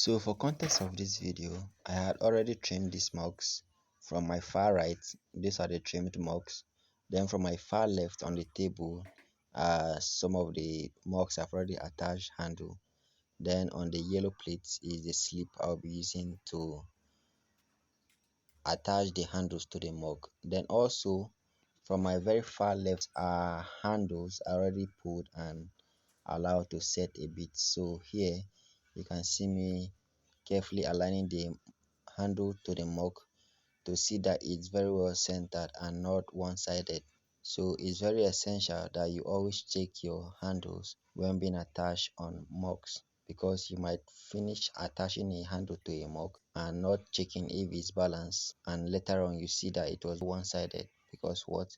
So for context of this video, I had already trimmed these mugs. From my far right, these are the trimmed mugs. Then from my far left on the table, some of the mugs I've already attached handle. Then on the yellow plate is the slip I'll be using to attach the handles to the mug. Then also from my very far left are handles already pulled and allowed to set a bit. So here you can see me carefully aligning the handle to the mug to see that it's very well centered and not one-sided. So it's very essential that you always check your handles when being attached on mugs, because you might finish attaching a handle to a mug and not checking if it's balanced, and later on you see that it was one-sided because what,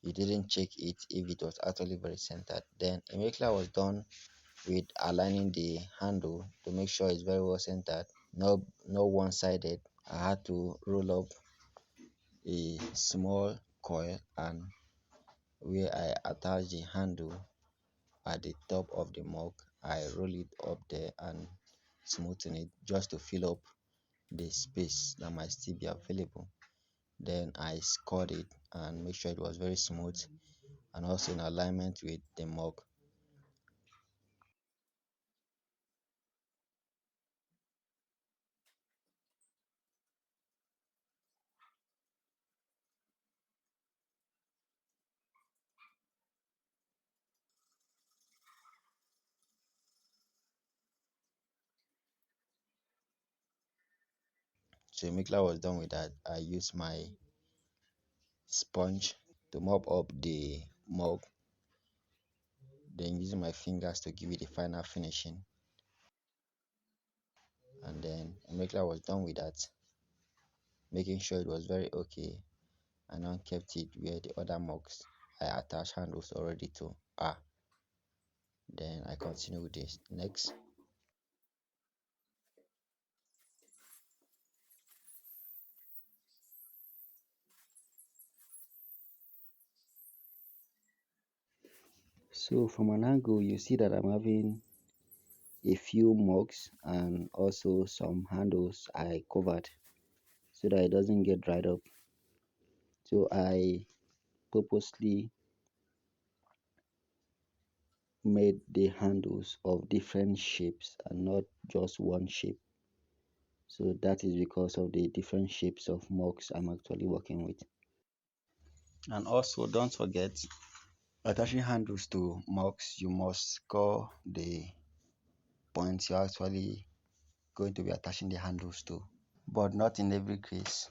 you didn't check it if it was actually very centered. Then immediately I was done with aligning the handle to make sure it's very well centered, no one-sided, I had to roll up a small coil, and where I attach the handle at the top of the mug, I roll it up there and smoothen it just to fill up the space that might still be available. Then I scored it and make sure it was very smooth and also in alignment with the mug. So immediately I was done with that, I used my sponge to mop up the mug, then using my fingers to give it a final finishing. And then immediately I was done with that, making sure it was very okay, and now kept it where the other mugs I attached handles already to are. Then I continue with this next. So from an angle you see that I'm having a few mugs and also some handles I covered so that it doesn't get dried up. So I purposely made the handles of different shapes and not just one shape. So that is because of the different shapes of mugs I'm actually working with. And also don't forget, attaching handles to mugs, you must score the points you're actually going to be attaching the handles to, but not in every case.